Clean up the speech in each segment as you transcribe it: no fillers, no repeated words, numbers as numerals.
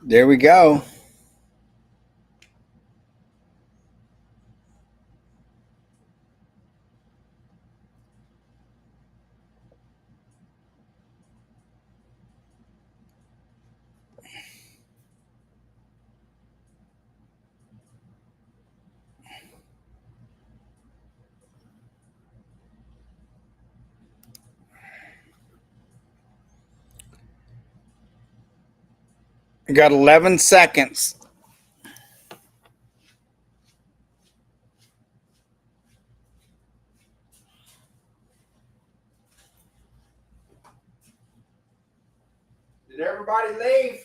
There we go. I got 11 seconds. Did everybody leave?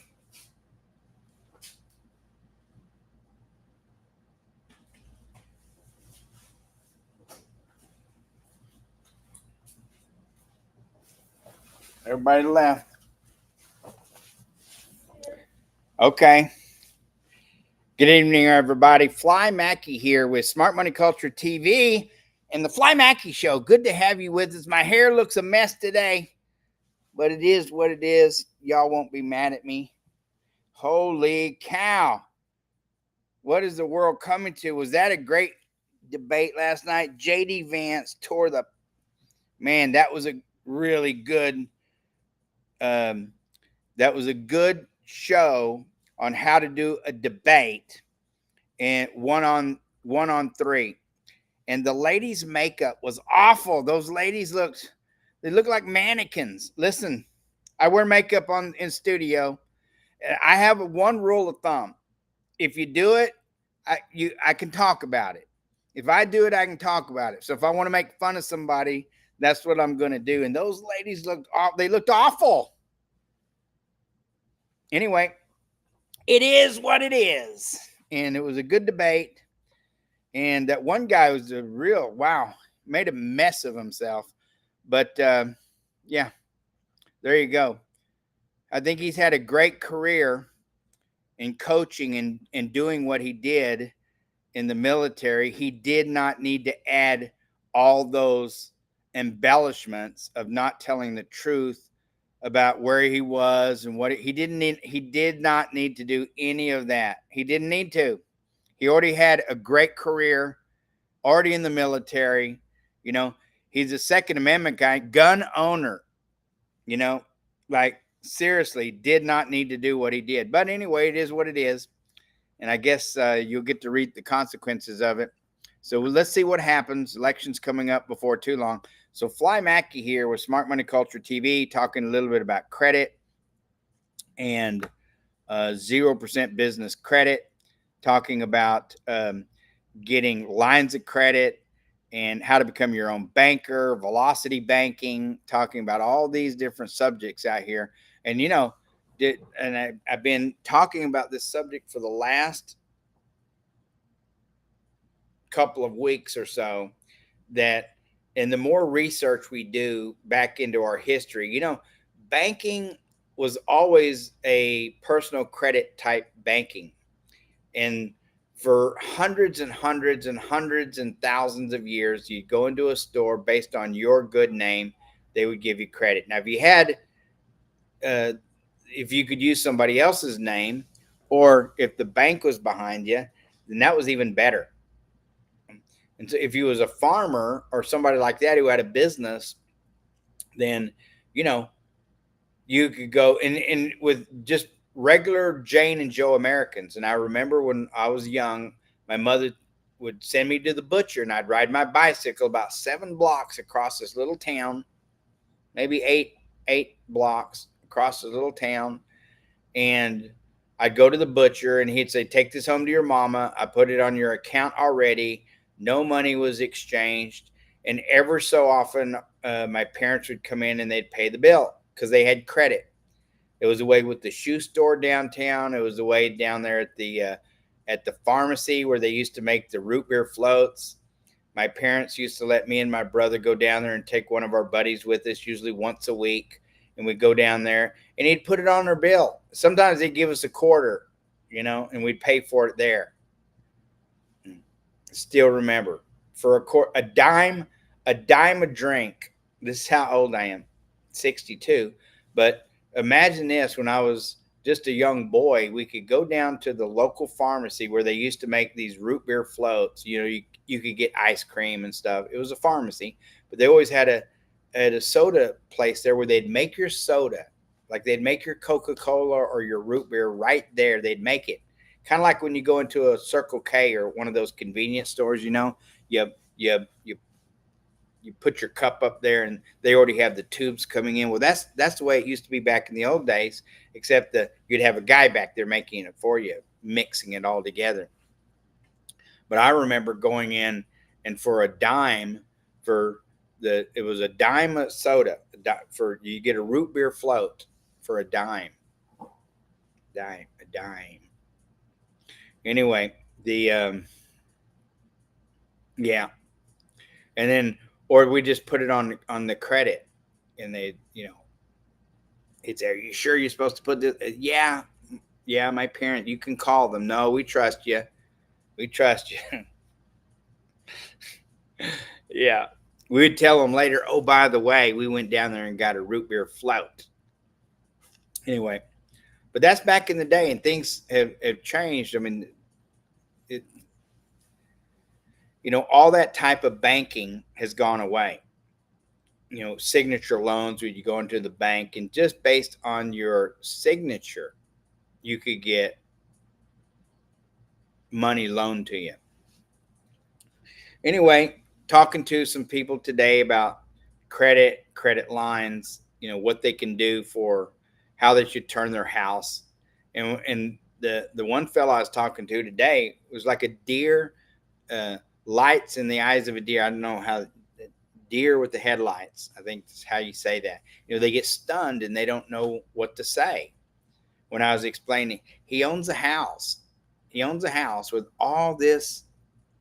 Everybody left. Okay. Good evening, everybody. Fly Mackey here with Smart Money Culture TV and the Fly Mackey Show. Good to have you with us. My hair looks a mess today, but it is what it is. Y'all won't be mad at me. Holy cow. What is the world coming to? Was that a great debate last night? JD Vance tore the man. That was a really good that was a good show on how to do a debate and one on three. And the ladies' makeup was awful. Those ladies looked like mannequins. Listen, I wear makeup in studio. I have one rule of thumb. If you do it, I can talk about it. If I do it, I can talk about it. So if I want to make fun of somebody, that's what I'm going to do. And those ladies looked awful. Anyway, it is what it is. And it was a good debate. And that one guy was a real, wow, made a mess of himself. But yeah, there you go. I think he's had a great career in coaching and doing what he did in the military. He did not need to add all those embellishments of not telling the truth about where he was and what he didn't need. He did not need to do any of that. He didn't need to. He already had a great career, already in the military. You know, he's a Second Amendment guy, gun owner. You know, like seriously, did not need to do what he did. But anyway, it is what it is. And I guess you'll get to reap the consequences of it. So let's see what happens. Election's coming up before too long. So Fly Mackey here with Smart Money Culture TV, talking a little bit about credit and 0% business credit, talking about getting lines of credit and how to become your own banker, velocity banking, talking about all these different subjects out here. And, you know, I've been talking about this subject for the last couple of weeks or so, that and the more research we do back into our history, you know, banking was always a personal credit type banking. And for hundreds and hundreds and hundreds and thousands of years, you'd go into a store based on your good name, they would give you credit. Now, if you could use somebody else's name, or if the bank was behind you, then that was even better. And so if you was a farmer or somebody like that who had a business, then, you know, you could go and with just regular Jane and Joe Americans. And I remember when I was young, my mother would send me to the butcher and I'd ride my bicycle about 7 blocks across this little town, maybe eight blocks across this little town. And I'd go to the butcher and he'd say, take this home to your mama. I put it on your account already. No money was exchanged. And ever so often, my parents would come in and they'd pay the bill because they had credit. It was the way with the shoe store downtown. It was the way down there at the pharmacy where they used to make the root beer floats. My parents used to let me and my brother go down there and take one of our buddies with us, usually once a week. And we'd go down there and he'd put it on our bill. Sometimes they'd give us a quarter, you know, and we'd pay for it there. Still remember, for a dime a drink. This is how old I am, 62. But imagine this: when I was just a young boy, we could go down to the local pharmacy where they used to make these root beer floats. You could get ice cream and stuff. It was a pharmacy, but they always had a soda place there where they'd make your soda, like they'd make your Coca-Cola or your root beer right there. They'd make it kind of like when you go into a Circle K or one of those convenience stores. You you you you put your cup up there and they already have the tubes coming in. Well, that's the way it used to be back in the old days, except that you'd have a guy back there making it for you, mixing it all together. But I remember going in and for a dime, it was a dime of soda for you get a root beer float for a dime. Anyway, the yeah, and then or we just put it on the credit, and they it's, are you sure you're supposed to put this? Yeah, my parent, you can call them. No, we trust you. We trust you. Yeah. We would tell them later, oh, by the way, we went down there and got a root beer float. Anyway, but that's back in the day, and things have changed. I mean, it, all that type of banking has gone away. Signature loans where you go into the bank and just based on your signature, you could get money loaned to you. Anyway, talking to some people today about credit lines, what they can do for how they should turn their house. And the one fellow I was talking to today was like a deer, lights in the eyes of a deer. I don't know how, deer with the headlights, I think that's how you say that. They get stunned and they don't know what to say. When I was explaining, he owns a house. He owns a house with all this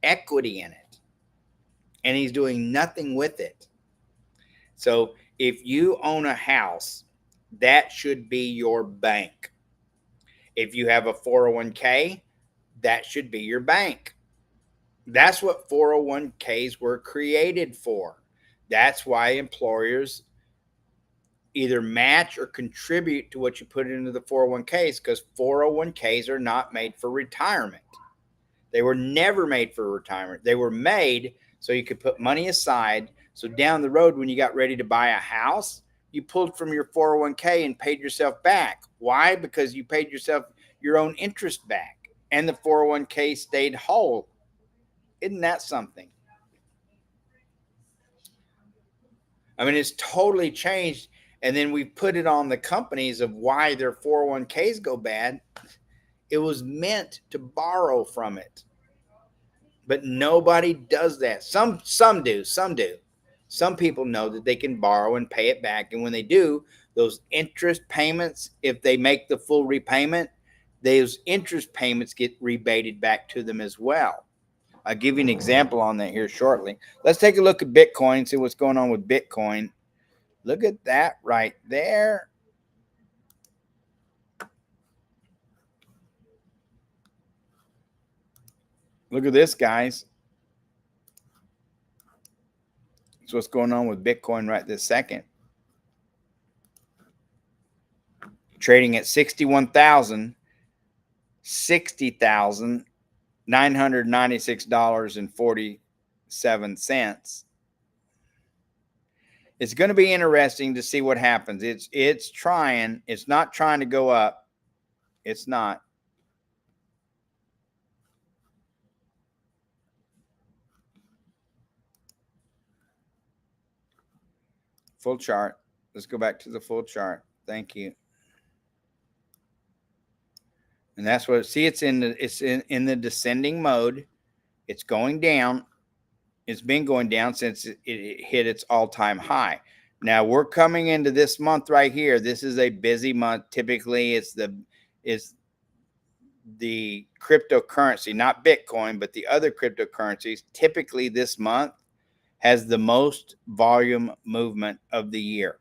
equity in it, and he's doing nothing with it. So if you own a house, that should be your bank. If you have a 401k, that should be your bank. That's what 401ks were created for. That's why employers either match or contribute to what you put into the 401ks, because 401ks are not made for retirement. They were never made for retirement. They were made so you could put money aside. So down the road, when you got ready to buy a house, you pulled from your 401k and paid yourself back. Why? Because you paid yourself your own interest back, and the 401k stayed whole. Isn't that something? I mean, it's totally changed. And then we put it on the companies of why their 401ks go bad. It was meant to borrow from it. But nobody does that. Some do. Some people know that they can borrow and pay it back. And when they do, those interest payments, if they make the full repayment, those interest payments get rebated back to them as well. I'll give you an example on that here shortly. Let's take a look at Bitcoin, see what's going on with Bitcoin. Look at that right there. Look at this, guys. That's what's going on with Bitcoin right this second. Trading at 61,000, $60,996.47. It's going to be interesting to see what happens. It's trying. It's not trying to go up. It's not. Full chart. Let's go back to the full chart. Thank you. And that's what, see, it's in the descending mode. It's going down. It's been going down since it hit its all-time high. Now we're coming into this month right here. This is a busy month. Typically, it's the cryptocurrency, not Bitcoin, but the other cryptocurrencies. Typically, this month has the most volume movement of the year.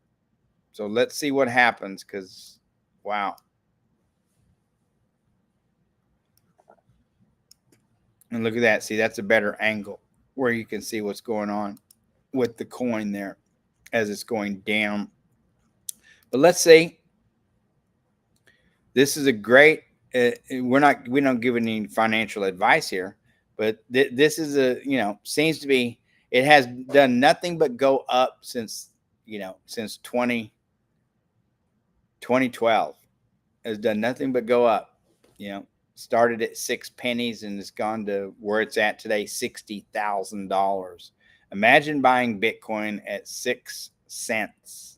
So let's see what happens, because wow. And look at that. See, that's a better angle where you can see what's going on with the coin there as it's going down. But let's see. this is a great. We don't give any financial advice here, but this is seems to be. It has done nothing but go up since since 2012. Has done nothing but go up. Started at 6 pennies and it's gone to where it's at today, $60,000. Imagine buying Bitcoin at 6 cents.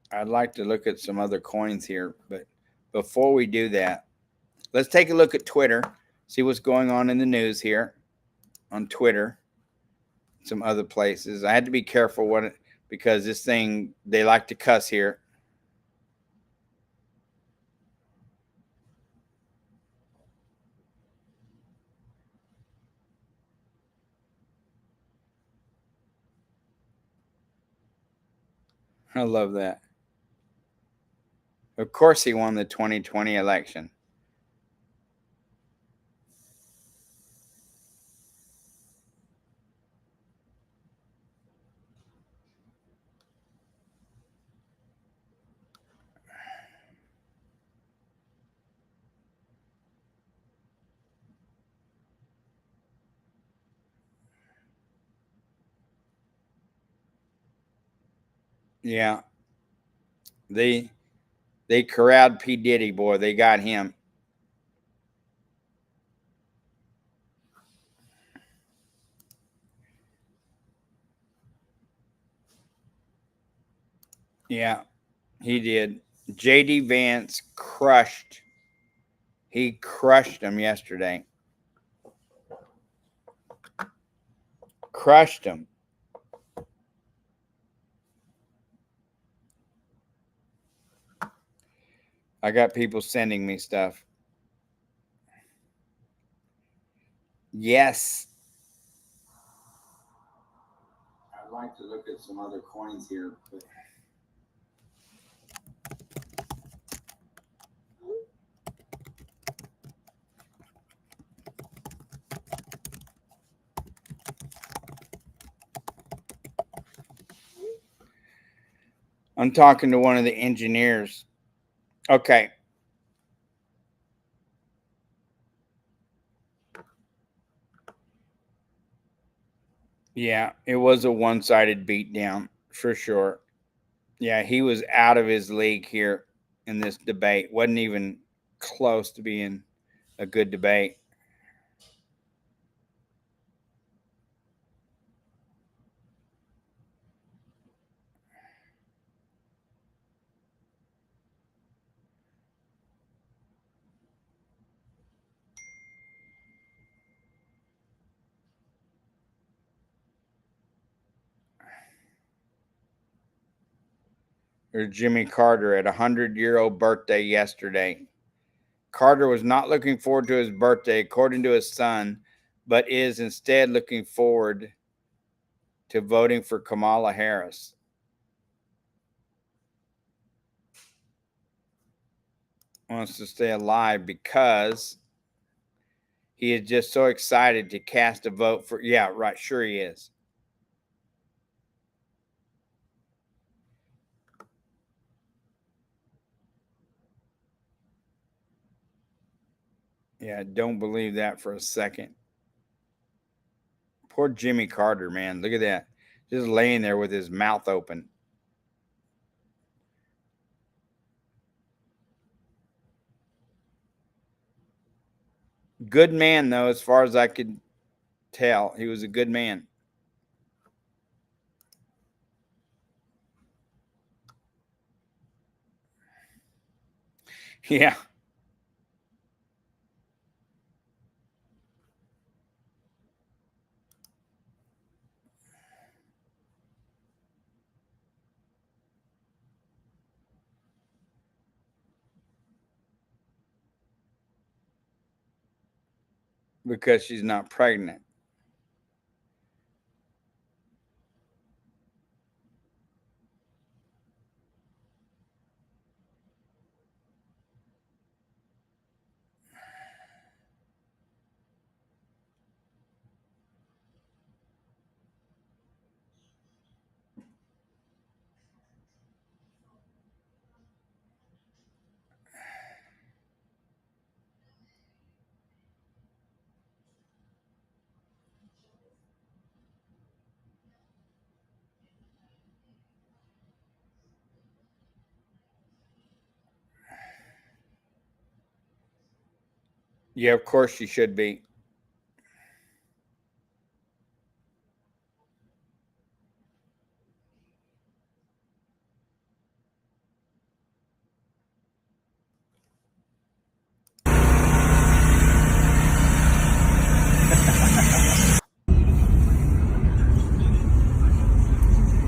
I'd like to look at some other coins here, but before we do that, let's take a look at Twitter, see what's going on in the news here on Twitter, some other places. I had to be careful because this thing, they like to cuss here. I love that. Of course, he won the 2020 election. Yeah, they corralled P. Diddy, boy. They got him. Yeah, he did. J.D. Vance crushed. He crushed him yesterday. Crushed him. I got people sending me stuff. Yes. I'd like to look at some other coins here. But I'm talking to one of the engineers. Okay. Yeah, it was a one-sided beatdown for sure. Yeah, he was out of his league here in this debate. Wasn't even close to being a good debate. There's Jimmy Carter at a 100-year-old birthday yesterday. Carter was not looking forward to his birthday, according to his son, but is instead looking forward to voting for Kamala Harris. Wants to stay alive because he is just so excited to cast a vote for. Yeah, right. Sure, he is. Yeah, don't believe that for a second. Poor Jimmy Carter, man. Look at that. Just laying there with his mouth open. Good man, though, as far as I could tell. He was a good man. Yeah. Because she's not pregnant. Yeah, of course you should be.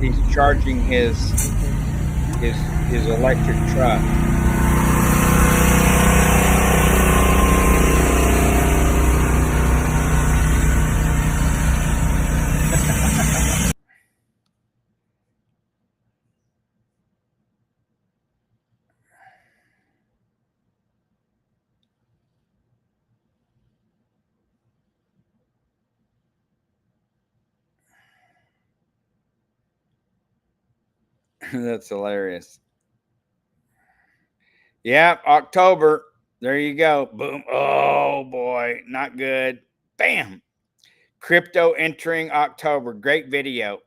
He's charging his electric truck. That's hilarious. Yep, October. There you go. Boom. Oh boy, not good. Bam. Crypto entering October. Great video.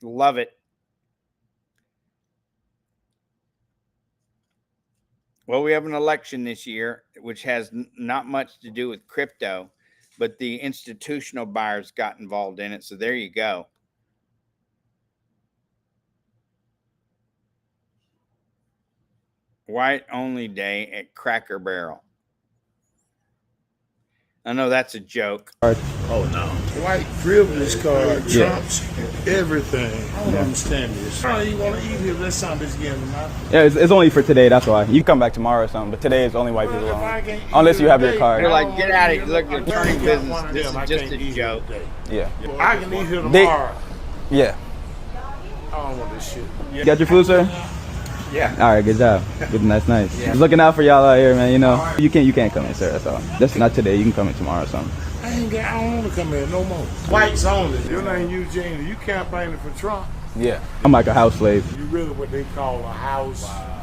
Love it. Well, we have an election this year, which has not much to do with crypto, but the institutional buyers got involved in it. So there you go. White only day at Cracker Barrel. I know that's a joke. Oh no. White privilege card trumps everything. I don't understand this. Oh, you want to eat here? Let's something again tonight. Yeah, it's only for today. That's why you can come back tomorrow or something. But today is only white people only. Unless you have your card. You're like, get out of here! Look, they're turning business. This is just a joke. Yeah. I can eat here tomorrow. Yeah. I don't want this shit. You got your food, sir? Yeah. All right, good job. Good, nice. Yeah. Just looking out for y'all out here, man. You know, you can't come in, sir. That's all. That's not today. You can come in tomorrow or something. I don't want to come in no more. Whites only. Your name Eugene. You campaigning for Trump? Yeah. I'm like a house slave. You really what they call a house. Wow.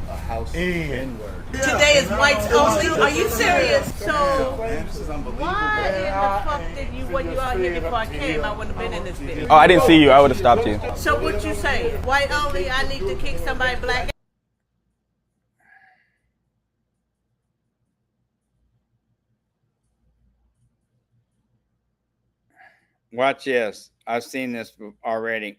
A house N-word. Today is whites only. Are you serious? So This is unbelievable. why in the fuck did you, when you out here before I came, I wouldn't have been in this video? Oh, I didn't see you. I would have stopped you. So what you say? White only? I need to kick somebody black. Watch this. I've seen this already.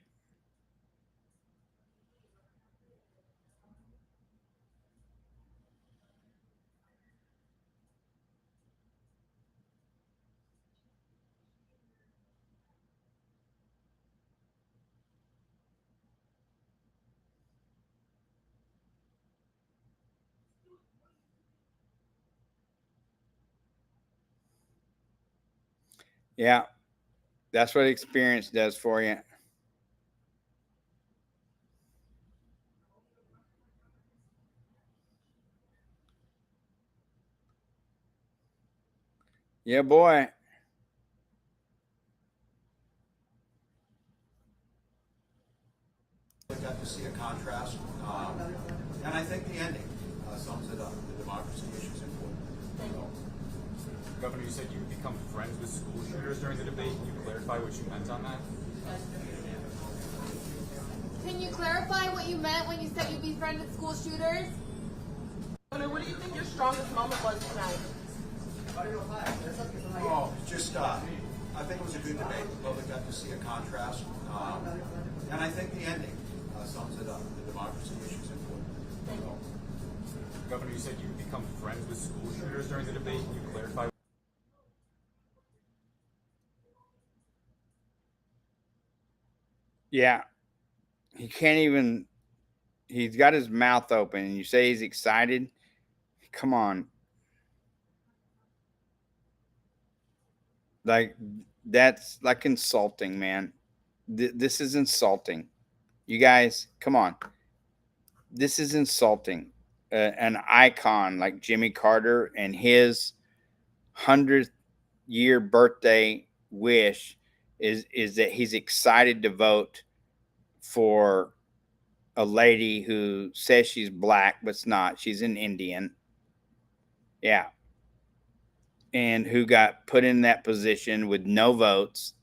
Yeah, that's what experience does for you. Yeah, boy. I got to see a contrast, and I think the ending sums it up. The democracy issue is important. Governor, you said you would become friends with school shooters during the debate. Can you clarify what you meant on that? Can you clarify what you meant when you said you'd be friends with school shooters? What do you think your strongest moment was tonight? Oh, just I think it was a good debate. The public got to see a contrast, and I think the ending sums it up. The democracy issue is important. Governor, you said you would become friends with school shooters during the debate. Can you clarify? Yeah. He can't even, he's got his mouth open and you say he's excited. Come on. Like, that's like insulting, man. This is insulting. You guys, come on. This is insulting. An icon like Jimmy Carter and his 100th year birthday wish is that he's excited to vote for a lady who says she's black, but's not. She's an Indian. Yeah. And who got put in that position with no votes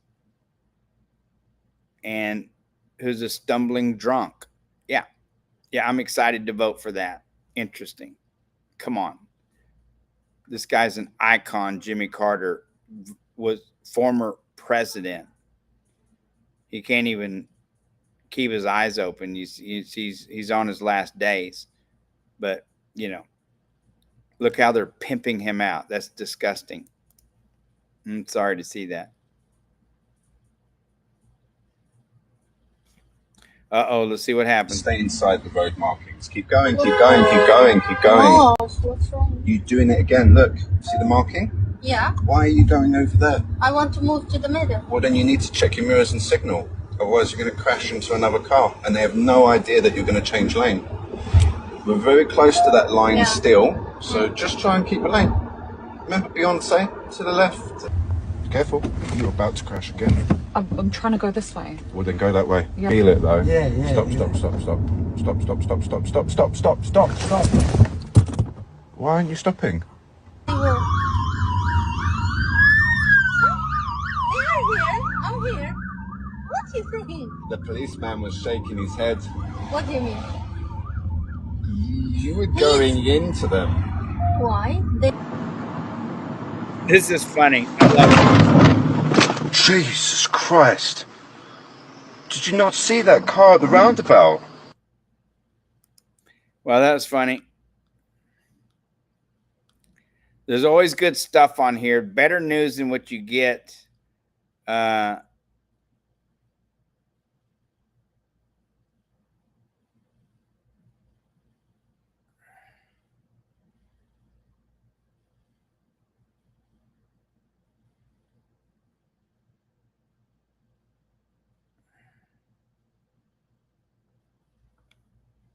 and who's a stumbling drunk. Yeah. Yeah, I'm excited to vote for that. Interesting. Come on. This guy's an icon. Jimmy Carter was former president. He can't even keep his eyes open. He's on his last days. But, you know, look how they're pimping him out. That's disgusting. I'm sorry to see that. Uh-oh, let's see what happens. Stay inside the road markings. Keep going, keep going, keep going, keep going. What's wrong? You're doing it again. Look, see the marking? Yeah. Why are you going over there? I want to move to the middle. Well, then you need to check your mirrors and signal. Otherwise, you're going to crash into another car. And they have no idea that you're going to change lane. We're very close to that line still. So just try and keep a lane. Remember Beyonce? To the left. Careful. You're about to crash again. I'm trying to go this way. Well, then go that way. Yeah. Feel it, though. Yeah. Stop. Why aren't you stopping? They are here. I'm here. What do you think? The policeman was shaking his head. What do you mean? You were going into them. Why? This is funny. I love it. Jesus Christ. Did you not see that car at the roundabout? Well, that was funny. There's always good stuff on here. Better news than what you get.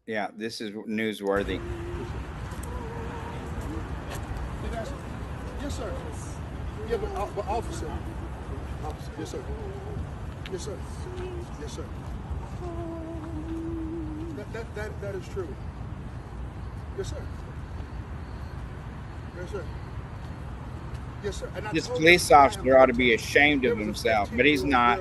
Yeah, this is newsworthy. Yes, sir. Yeah, but officer. Yes, sir. Yes, sir. Yes, sir. That is true. Yes, sir. Yes, sir. Yes, sir. And This police officer ought to be ashamed of himself, but he's not,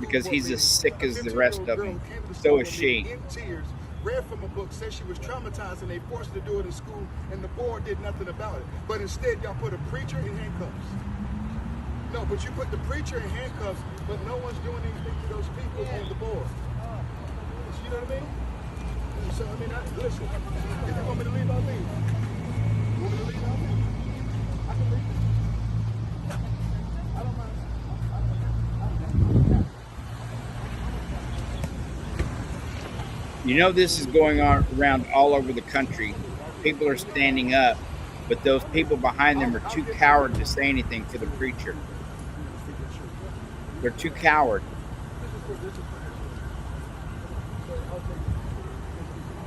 because he's as sick as the rest of them. So is she. In tears, read from a book, said she was traumatized, and they forced her to do it in school, and the board did nothing about it. But instead, y'all put a preacher in handcuffs. No, but you put the preacher in handcuffs, but no one's doing anything to those people on the board. You know what I mean? So, I mean, listen, if you want me to leave, I'll leave. You want me to leave, I'll leave. I can leave. I don't mind. You know, this is going on around all over the country. People are standing up, but those people behind them are too coward to say anything for the preacher. They're too coward.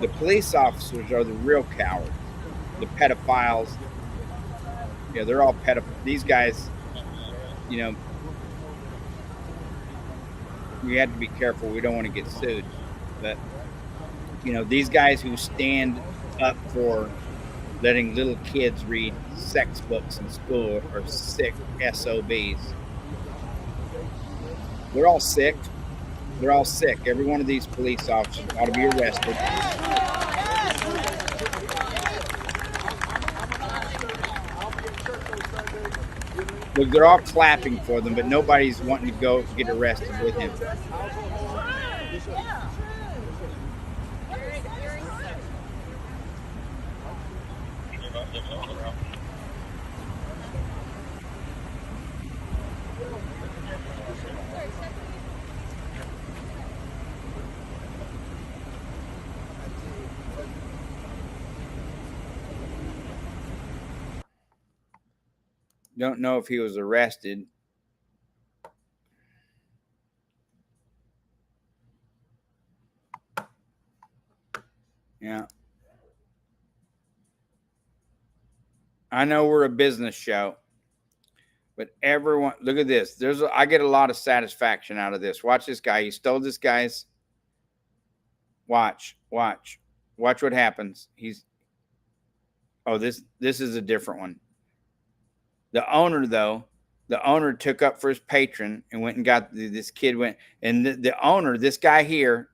The police officers are the real cowards. The pedophiles. Yeah, they're all pedophiles. These guys, you know, we have to be careful. We don't want to get sued. But, you know, these guys who stand up for letting little kids read sex books in school are sick SOBs. They're all sick. They're all sick. Every one of these police officers ought to be arrested. Look, they're all clapping for them, but nobody's wanting to go get arrested with him. Don't know if he was arrested. Yeah. I know we're a business show, but everyone, look at this. I get a lot of satisfaction out of this. Watch this guy. He stole this guy's. Watch what happens. This is a different one. The owner, though, took up for his patron and went and got this kid and the owner, this guy here,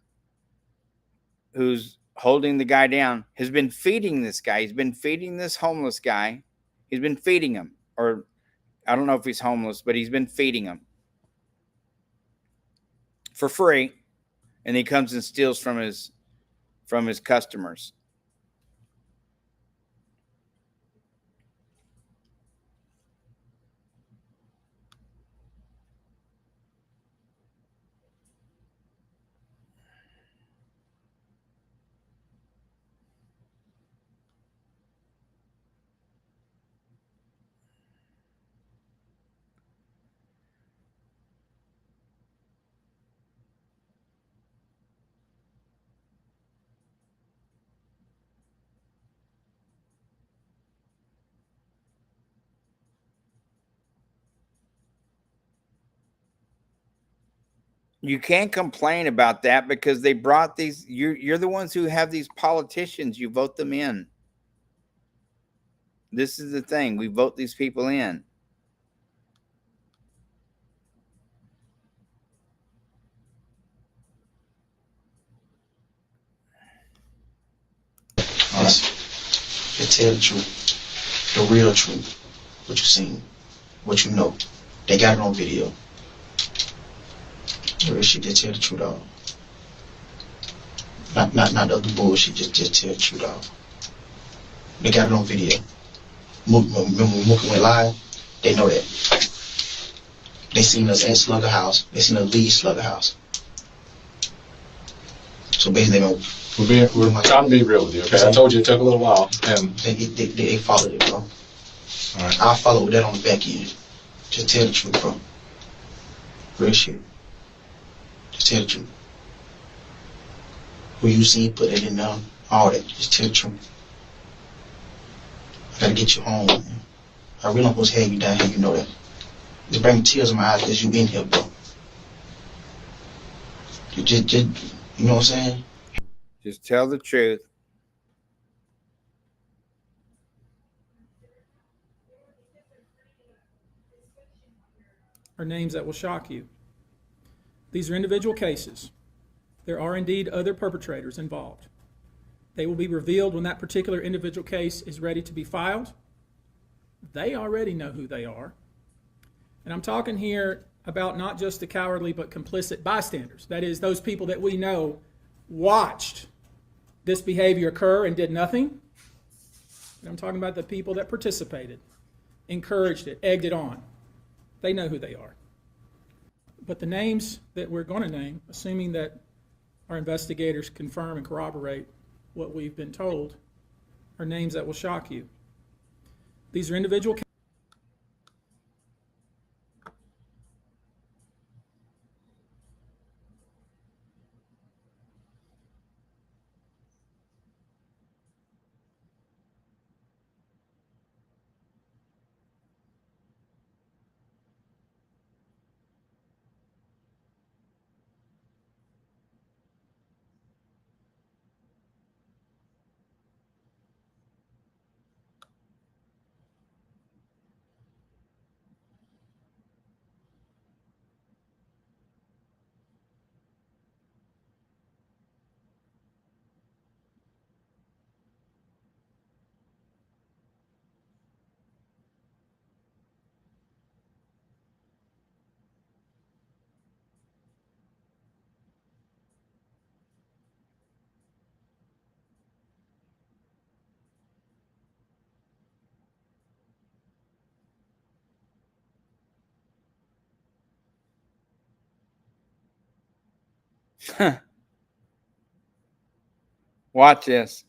who's holding the guy down, has been feeding this guy. He's been feeding this homeless guy. He's been feeding them, or I don't know if he's homeless, but he's been feeding them for free, and he comes and steals from his customers. You can't complain about that because they brought these. You're the ones who have these politicians. You vote them in. This is the thing. We vote these people in. Just tell the truth, the real truth, what you seen, what you know. They got it on video. Real shit, just tell the truth, dog. Not other bullshit, just tell the truth, dog. They got it on video. Remember when Mookie went live? They know that. They seen us at Slugger House. They seen us leave Slugger House. So basically, we're trying to be real with you, okay? I told you it took a little while, and they followed it, bro. All right. I followed that on the back end. Just tell the truth, bro. Real shit. Just tell the truth. Who you seen put it in there, all that. Just tell the truth. I gotta get you home, man. I really don't supposed to have you down here, you know that. It's bringing tears in my eyes because you in here, bro. Just, you know what I'm saying? Just tell the truth. Are names that will shock you. These are individual cases. There are indeed other perpetrators involved. They will be revealed when that particular individual case is ready to be filed. They already know who they are. And I'm talking here about not just the cowardly but complicit bystanders. That is, those people that we know watched this behavior occur and did nothing. And I'm talking about the people that participated, encouraged it, egged it on. They know who they are. But the names that we're going to name, assuming that our investigators confirm and corroborate what we've been told, are names that will shock you. These are individual Watch this.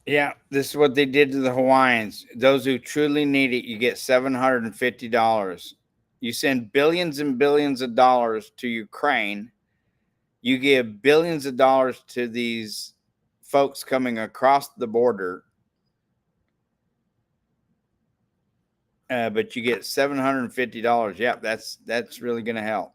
Yeah, this is what they did to the Hawaiians. Those who truly need it, you get $750. You send billions and billions of dollars to Ukraine. You give billions of dollars to these folks coming across the border but you get $750. Yep, that's really going to help.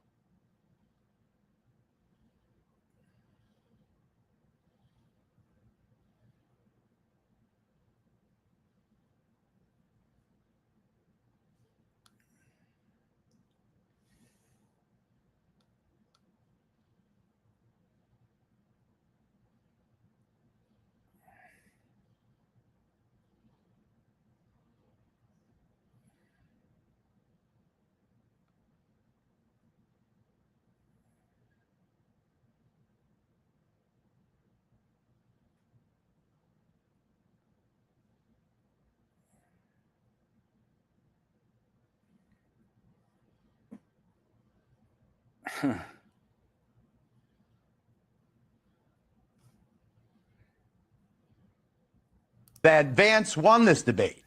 That Vance won this debate.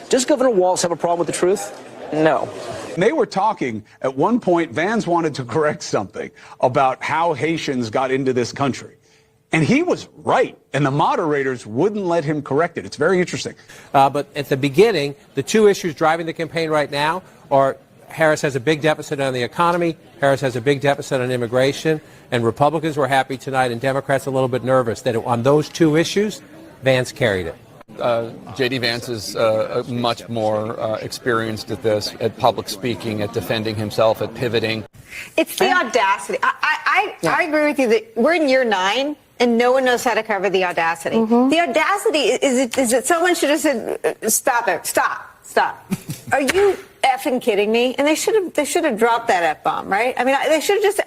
Does Governor Walz have a problem with the truth? No. They were talking at one point, Vance wanted to correct something about how Haitians got into this country. And he was right. And the moderators wouldn't let him correct it. It's very interesting. But at the beginning, the two issues driving the campaign right now are Harris has a big deficit on the economy, Harris has a big deficit on immigration, and Republicans were happy tonight and Democrats a little bit nervous that on those two issues, Vance carried it. J.D. Vance is much more experienced at this, at public speaking, at defending himself, at pivoting. It's the audacity. I agree with you that we're in year 9 and no one knows how to cover the audacity. The audacity is that someone should have said, stop it, stop. Are you effing kidding me? And they should have dropped that F-bomb, right? I mean, they should have just.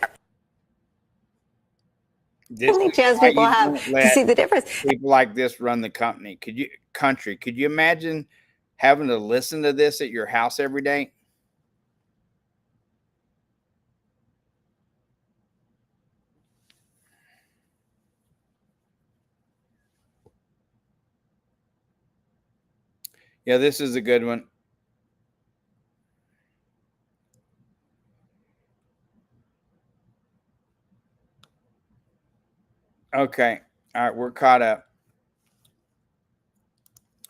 This only chance people have to see the difference. People like this run the company. Could you imagine having to listen to this at your house every day? Yeah, this is a good one. Okay. All right, we're caught up.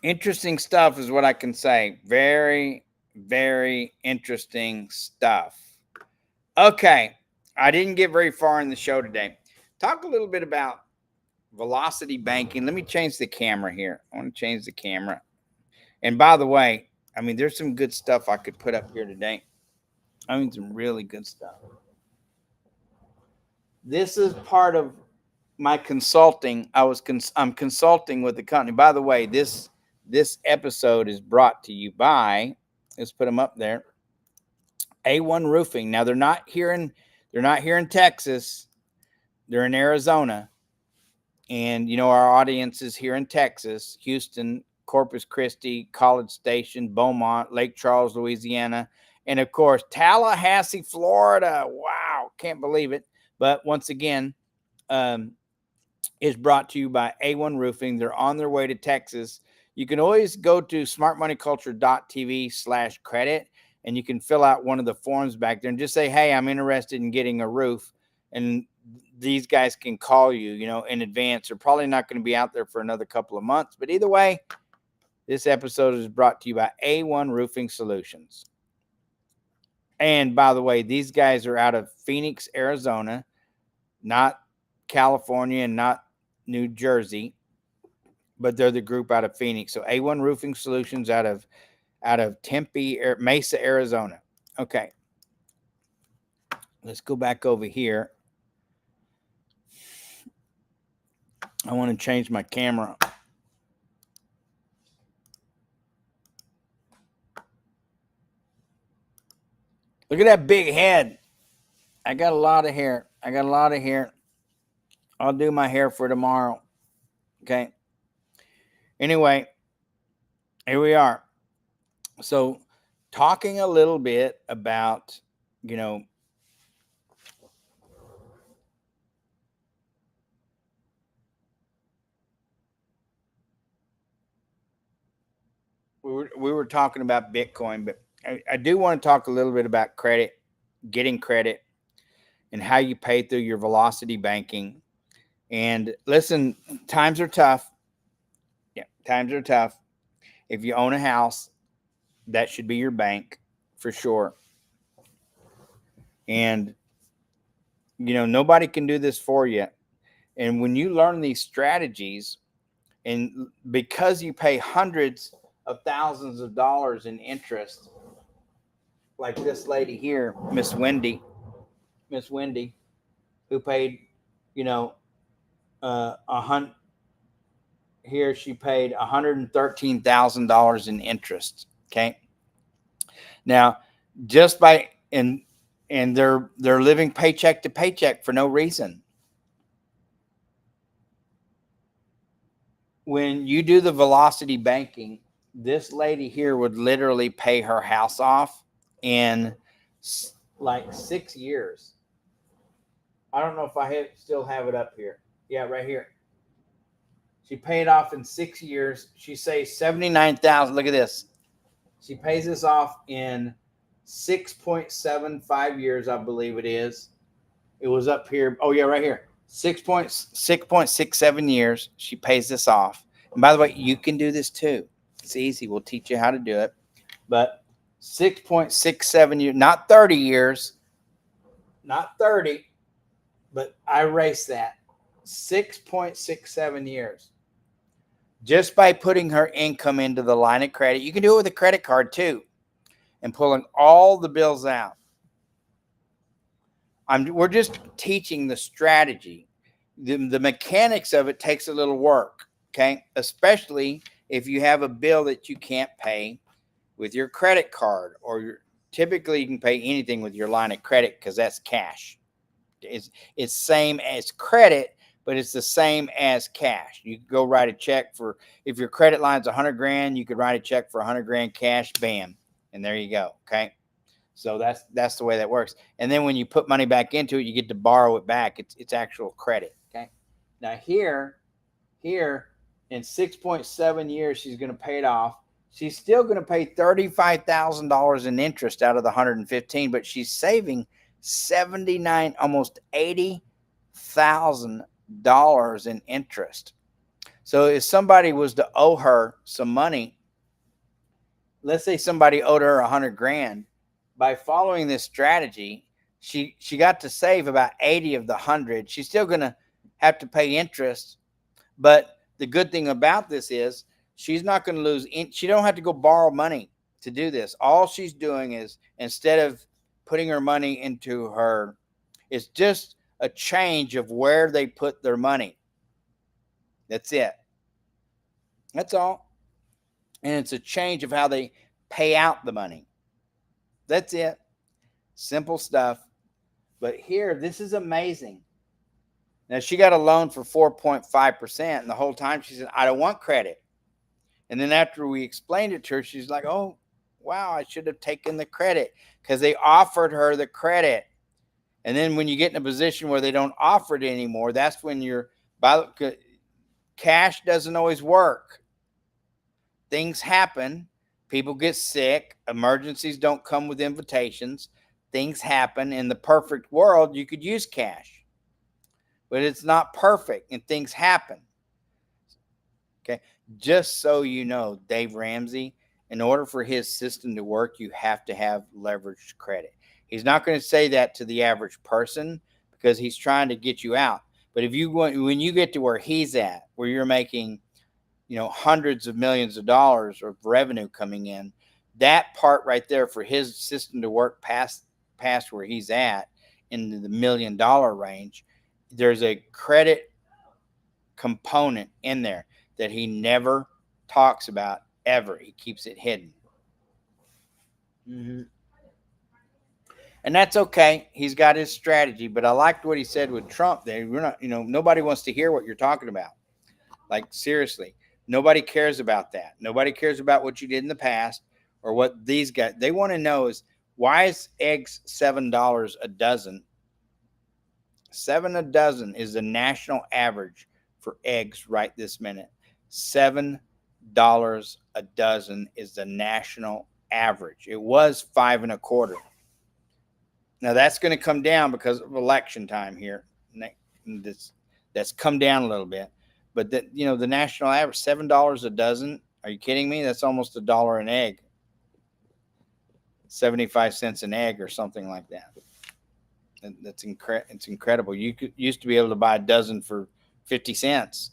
Interesting stuff is what I can say. Very, very interesting stuff. Okay. I didn't get very far in the show today. Talk a little bit about velocity banking. Let me change the camera here. I want to change the camera. And by the way, I mean, there's some good stuff I could put up here today. I mean, some really good stuff. This is part of my consulting. I'm consulting with the company. By the way, this episode is brought to you by, let's put them up there, A1 Roofing. Now they're not here in Texas. They're in Arizona. And you know our audience is here in Texas, Houston, Corpus Christi, College Station, Beaumont, Lake Charles, Louisiana, and of course Tallahassee, Florida. Wow, can't believe it. But once again, is brought to you by A1 Roofing. They're on their way to Texas. You can always go to smartmoneyculture.tv/credit, and you can fill out one of the forms back there and just say, hey, I'm interested in getting a roof. And these guys can call you, in advance. They're probably not going to be out there for another couple of months. But either way, this episode is brought to you by A1 Roofing Solutions. And by the way, these guys are out of Phoenix, Arizona, not California and not New Jersey, but they're the group out of Phoenix. So A1 Roofing Solutions out of Tempe, Mesa, Arizona. Okay. Let's go back over here. I want to change my camera. Look at that big head. I got a lot of hair. I'll do my hair for tomorrow. Okay. Anyway, here we are. So talking a little bit about, we were talking about Bitcoin, but I do want to talk a little bit about credit, getting credit, and how you pay through your velocity banking. And listen, times are tough. Yeah, times are tough. If you own a house, That should be your bank for sure. And, you know, nobody can do this for you. And when you learn these strategies, and because you pay hundreds of thousands of dollars in interest, like this lady here, Miss Wendy, who paid, you know, here she paid $113,000 in interest. Okay. Now, just by and they're living paycheck to paycheck for no reason. When you do the velocity banking, this lady here would literally pay her house off in like 6 years. I don't know if I still have it up here. Yeah, right here. She paid off in 6 years. She saves $79,000. Look at this. She pays this off in 6.75 years, I believe it is. It was up here. Oh yeah, right here. 6.67 years. She pays this off. And by the way, you can do this too. It's easy. We'll teach you how to do it. But 6.67 years, not 30 years, not 30, but I erase that. 6.67 years. Just by putting her income into the line of credit. You can do it with a credit card too, and pulling all the bills out. We're just teaching the strategy. The mechanics of it takes a little work, okay? Especially if you have a bill that you can't pay with your credit card, or typically you can pay anything with your line of credit because that's cash. It's same as credit, but it's the same as cash. You could go write a check for, if your credit line's 100 grand, you could write a check for 100 grand cash, bam, and there you go, okay? So that's the way that works. And then when you put money back into it, you get to borrow it back. It's actual credit. Okay. Now here in 6.7 years, she's going to pay it off. She's still going to pay $35,000 in interest out of the 115, but she's saving almost $80,000 in interest. So if somebody was to owe her some money, let's say somebody owed her 100 grand. By following this strategy, she got to save about 80 of the 100. She's still going to have to pay interest, but the good thing about this is she's not going to lose. She don't have to go borrow money to do this. All she's doing is, instead of putting her money into her, it's just a change of where they put their money. That's it. That's all. And it's a change of how they pay out the money. That's it. Simple stuff. But here, this is amazing. Now, she got a loan for 4.5%, and the whole time she said, I don't want credit. And then after we explained it to her, she's like, oh, wow, I should have taken the credit, because they offered her the credit. And then when you get in a position where they don't offer it anymore, that's when cash doesn't always work. Things happen. People get sick. Emergencies don't come with invitations. Things happen. In the perfect world, you could use cash. But it's not perfect, and things happen. Okay? Just so you know, Dave Ramsey, in order for his system to work, you have to have leveraged credit. He's not going to say that to the average person because he's trying to get you out. But when you get to where he's at, where you're making, hundreds of millions of dollars of revenue coming in, that part right there, for his system to work past where he's at in the $1 million range, there's a credit component in there that he never talks about ever. He keeps it hidden. And that's okay. He's got his strategy, but I liked what he said with Trump there. We're not, nobody wants to hear what you're talking about. Like, seriously. Nobody cares about that. Nobody cares about what you did in the past or what these guys, they want to know is, why is eggs $7 a dozen? $7 a dozen is the national average for eggs right this minute. $7 a dozen is the national average. It was $5.25. Now that's going to come down because of election time here. That's come down a little bit. But the national average, $7 a dozen. Are you kidding me? That's almost $1 an egg. 75 cents an egg or something like that. And it's incredible. Used to be able to buy a dozen for 50 cents.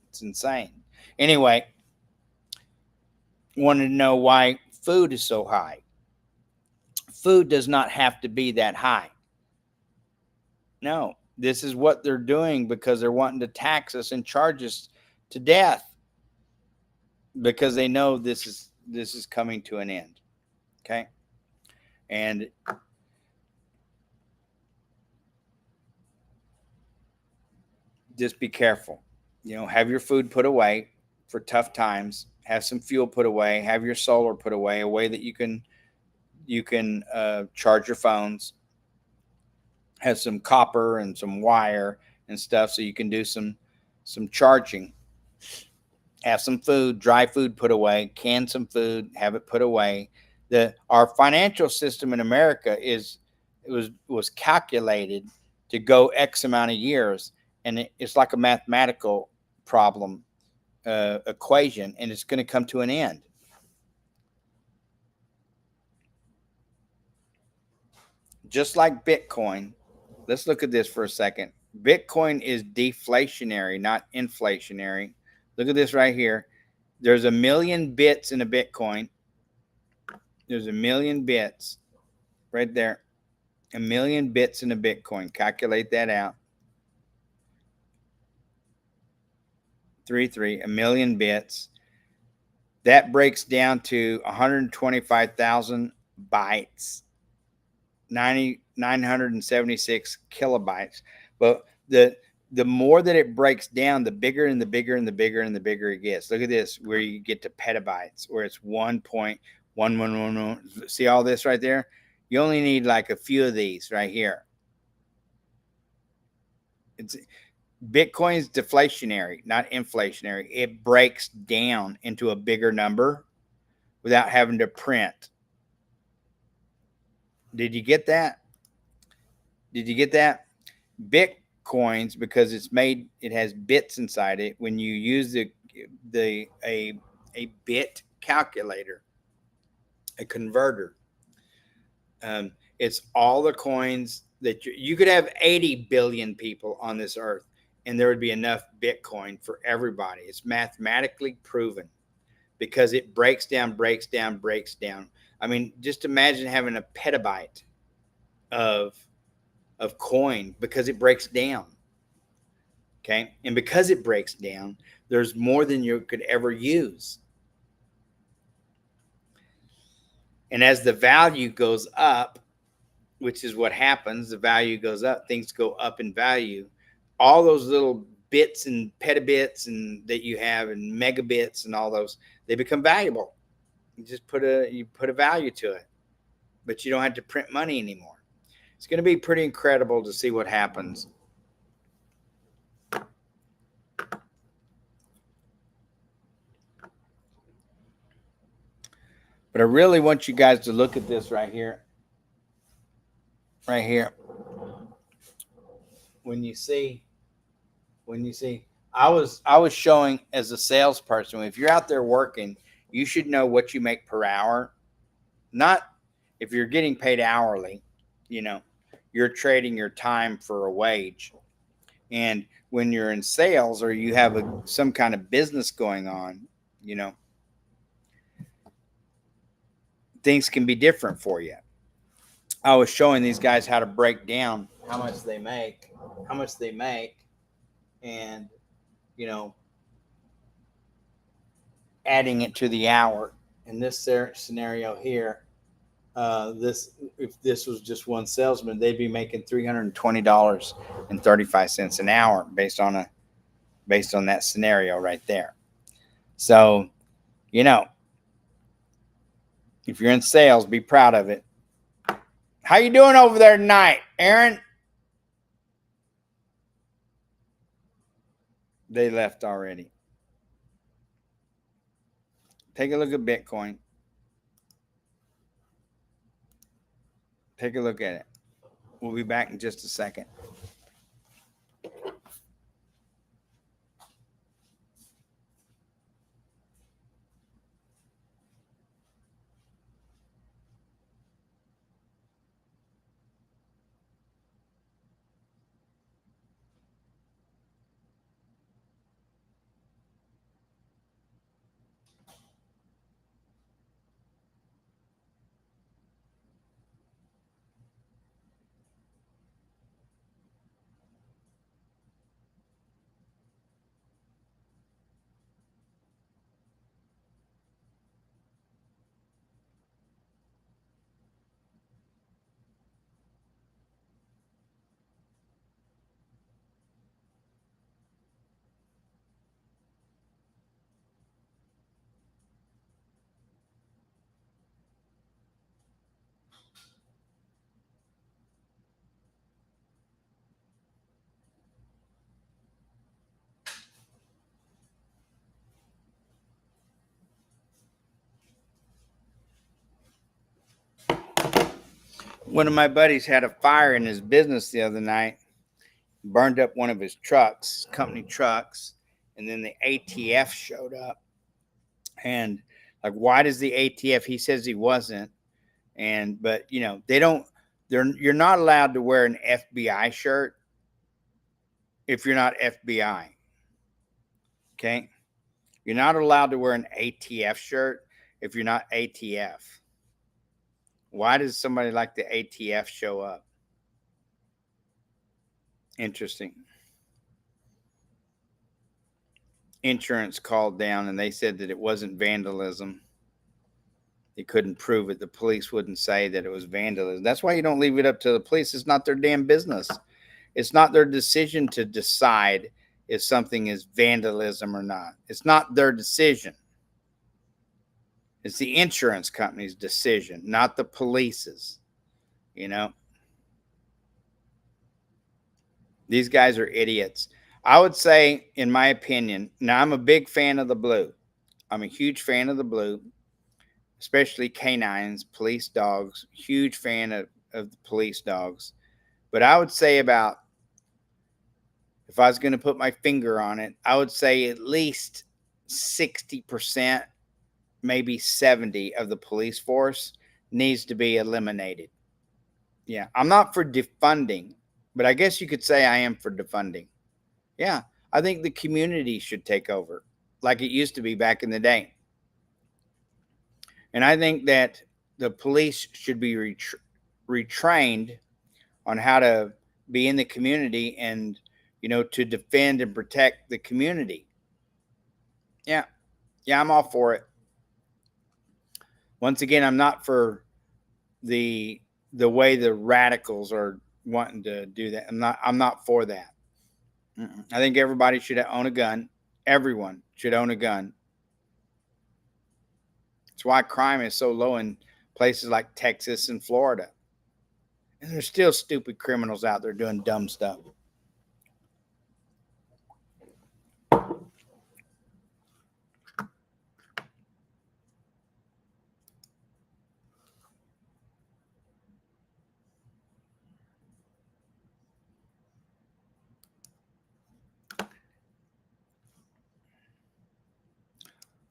It's insane. Anyway, wanted to know why food is so high. Food does not have to be that high. No, this is what they're doing because they're wanting to tax us and charge us to death because they know this is coming to an end. Okay? And just be careful. Have your food put away for tough times. Have some fuel put away. Have your solar put away, a way that you can charge your phones. Have some copper and some wire and stuff so you can do some charging. Have some food, dry food put away. Can some food, have it put away. Our financial system in America was calculated to go X amount of years, and it's like a mathematical problem equation, and it's going to come to an end. Just like Bitcoin. Let's look at this for a second. Bitcoin is deflationary, not inflationary. Look at this right here. There's 1 million bits in a Bitcoin. There's 1 million bits right there. 1 million bits in a Bitcoin. Calculate that out. 1 million bits. That breaks down to 125,000 bytes. 976 kilobytes. But the more that it breaks down, the bigger and the bigger and the bigger and the bigger it gets. Look at this, where you get to petabytes, where it's 1.1111. See all this right there? You only need like a few of these right here. Bitcoin is deflationary, not inflationary. It breaks down into a bigger number without having to print. Did you get that? Did you get that? Bitcoins, because it has bits inside it. When you use a bit calculator, a converter, it's all the coins that you could have 80 billion people on this earth, and there would be enough Bitcoin for everybody. It's mathematically proven because it breaks down. I mean, just imagine having a petabyte of coin because it breaks down. Okay. And because it breaks down, there's more than you could ever use. And as the value goes up, which is what happens, the value goes up, things go up in value. All those little bits and petabits and that you have and megabits and all those, they become valuable. You just put a value to it, but you don't have to print money anymore. It's going to be pretty incredible to see what happens. But I really want you guys to look at this right here. Right here. When you see, I was showing as a salesperson, if you're out there working, you should know what you make per hour. Not if you're getting paid hourly, you're trading your time for a wage. And when you're in sales or you have some kind of business going on, things can be different for you. I was showing these guys how to break down how much they make, and, adding it to the hour. In this scenario here, if this was just one salesman, they'd be making $320.35 an hour based on that scenario right there. So, if you're in sales, be proud of it. How you doing over there tonight, Aaron? They left already. Take a look at Bitcoin. Take a look at it. We'll be back in just a second. One of my buddies had a fire in his business the other night, burned up one of his trucks, company trucks, and then the ATF showed up. And like, why does the ATF? He says he wasn't. But you know, you're not allowed to wear an FBI shirt if you're not FBI. Okay? You're not allowed to wear an ATF shirt if you're not ATF. Why does somebody like the ATF show up? Interesting. Insurance called down and they said that it wasn't vandalism. They couldn't prove it. The police wouldn't say that it was vandalism. That's why you don't leave it up to the police. It's not their damn business. It's not their decision to decide if something is vandalism or not. It's not their decision. It's the insurance company's decision, not the police's. You know, these guys are idiots. I would say, in my opinion, now I'm a big fan of the blue. I'm a huge fan of the blue, especially canines, police dogs. Huge fan of the police dogs. But I would say about, if I was going to put my finger on it, I would say at least 60%, maybe 70% of the police force needs to be eliminated. Yeah, I'm not for defunding, but I guess you could say I am for defunding. Yeah, I think the community should take over like it used to be back in the day. And I think that the police should be retrained on how to be in the community and, you know, to defend and protect the community. Yeah, I'm all for it. Once again, I'm not for the way the radicals are wanting to do that. I'm not for that. I think everybody should own a gun. Everyone should own a gun. That's why crime is so low in places like Texas and Florida. And there's still stupid criminals out there doing dumb stuff.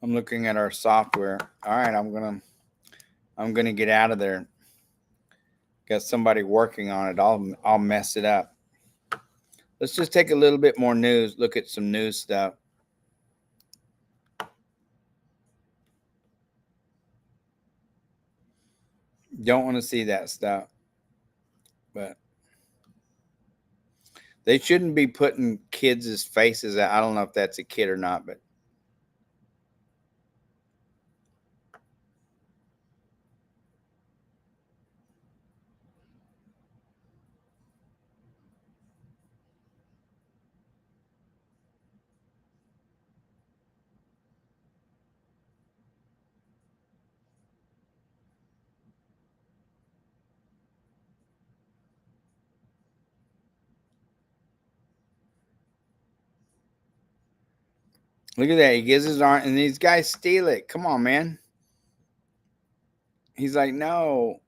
I'm looking at our software. All right, I'm gonna get out of there. Got somebody working on it. I'll mess it up. Let's just take a little bit more news. Look at some news stuff. Don't want to see that stuff. But they shouldn't be putting kids' faces out. I don't know if that's a kid or not, but look at that. He gives his arm, and these guys steal it. Come on, man. He's like, no.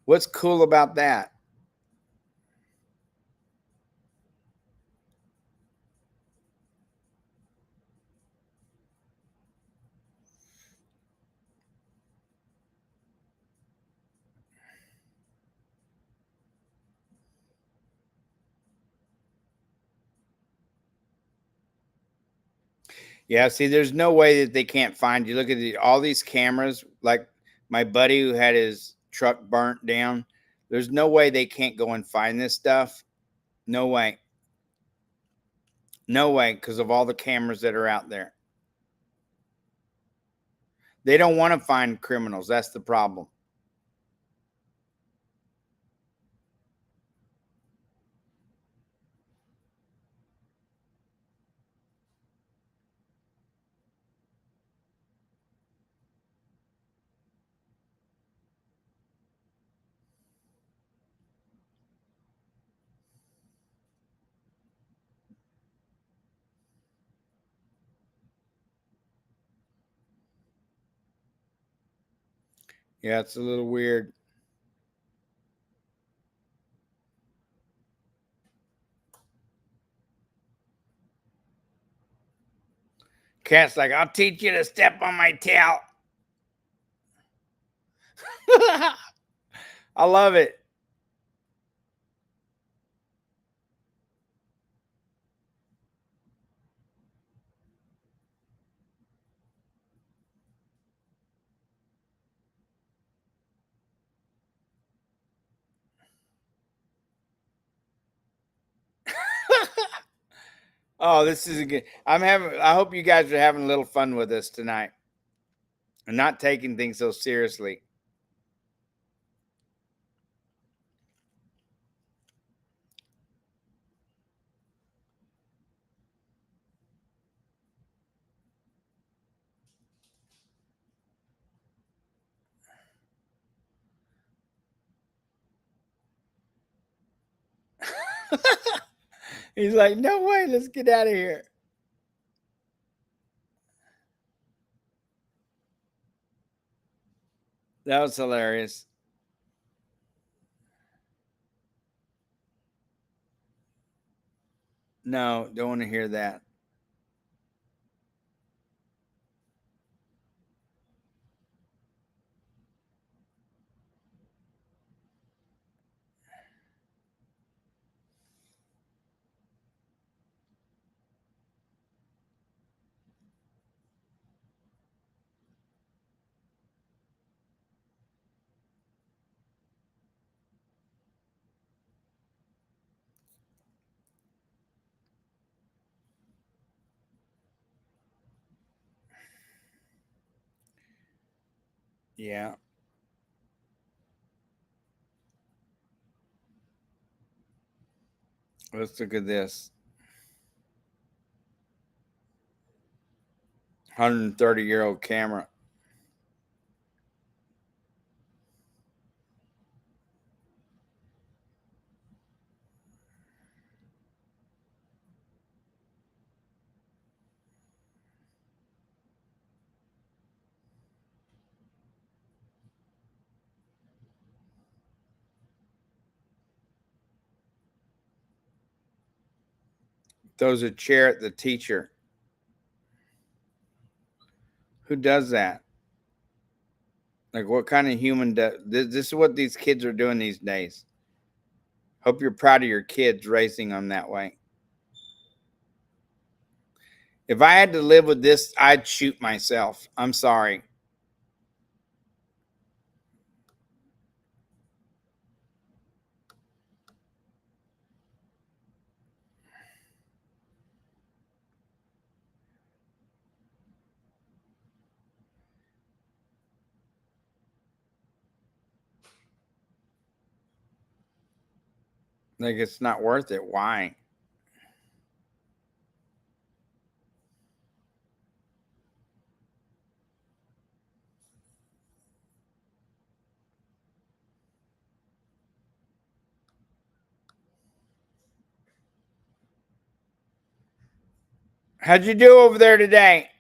What's cool about that? Yeah, see, there's no way that they can't find you. Look at all these cameras. Like my buddy who had his truck burnt down. There's no way they can't go and find this stuff. No way. No way, because of all the cameras that are out there. They don't want to find criminals. That's the problem. Yeah, it's a little weird. Cat's like, I'll teach you to step on my tail. I love it. Oh, this is a good. I hope you guys are having a little fun with us tonight and not taking things so seriously. He's like, no way, let's get out of here. That was hilarious. No, don't want to hear that. Yeah. Let's look at this. 130-year-old camera. Throws a chair at the teacher. Who does that? Like, what kind of human does this? This is what these kids are doing these days. Hope you're proud of your kids raising them that way. If I had to live with this, I'd shoot myself. I'm sorry. Like, it's not worth it. Why? How'd you do over there today?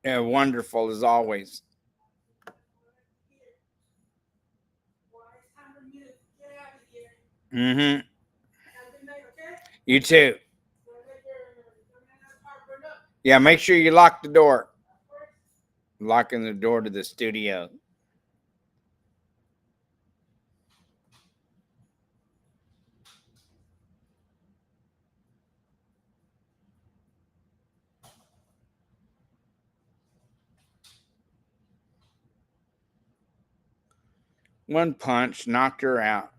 Yeah, wonderful as always. Mm-hmm. You too. Yeah, make sure you lock the door. Locking the door to the studio. One punch knocked her out.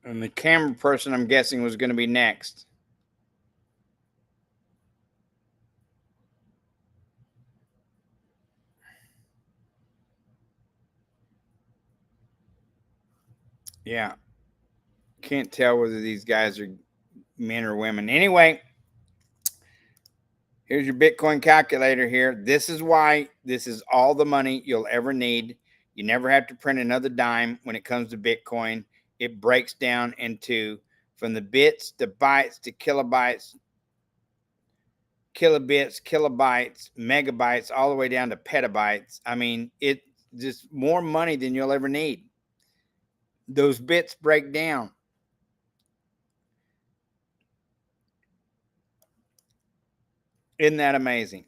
And the camera person, I'm guessing, was going to be next. Yeah. Can't tell whether these guys are men or women. Anyway, here's your Bitcoin calculator here. This is why this is all the money you'll ever need. You never have to print another dime when it comes to Bitcoin. It breaks down into from the bits to bytes to kilobytes, kilobits, kilobytes, megabytes, all the way down to petabytes. I mean, it's just more money than you'll ever need. Those bits break down. Isn't that amazing?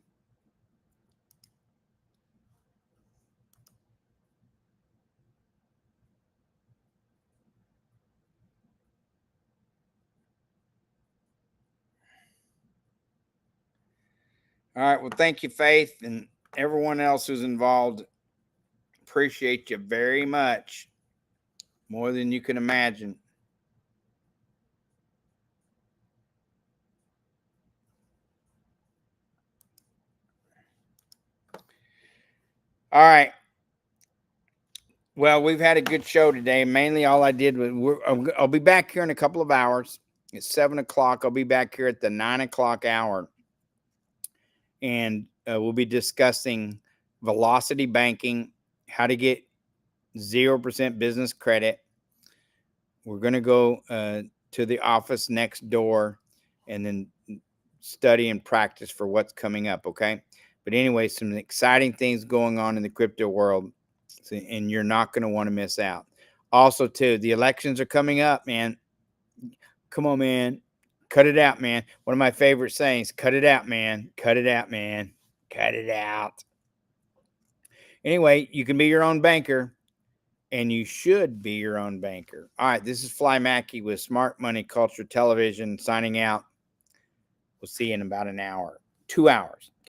All right. Well, thank you, Faith, and everyone else who's involved. Appreciate you very much. More than you can imagine. All right. Well, we've had a good show today. Mainly all I did was I'll be back here in a couple of hours. It's 7 o'clock. I'll be back here at the 9 o'clock hour. And we'll be discussing velocity banking, how to get 0% business credit. We're going to go to the office next door and then study and practice for what's coming up, okay? But anyway, some exciting things going on in the crypto world, and you're not going to want to miss out. Also, too, the elections are coming up, man. Come on, man. Cut it out, man. One of my favorite sayings, cut it out, man. Cut it out, man. Cut it out. Anyway, you can be your own banker, and you should be your own banker. All right, this is Fly Mackey with Smart Money Culture Television signing out. We'll see you in about an hour, 2 hours.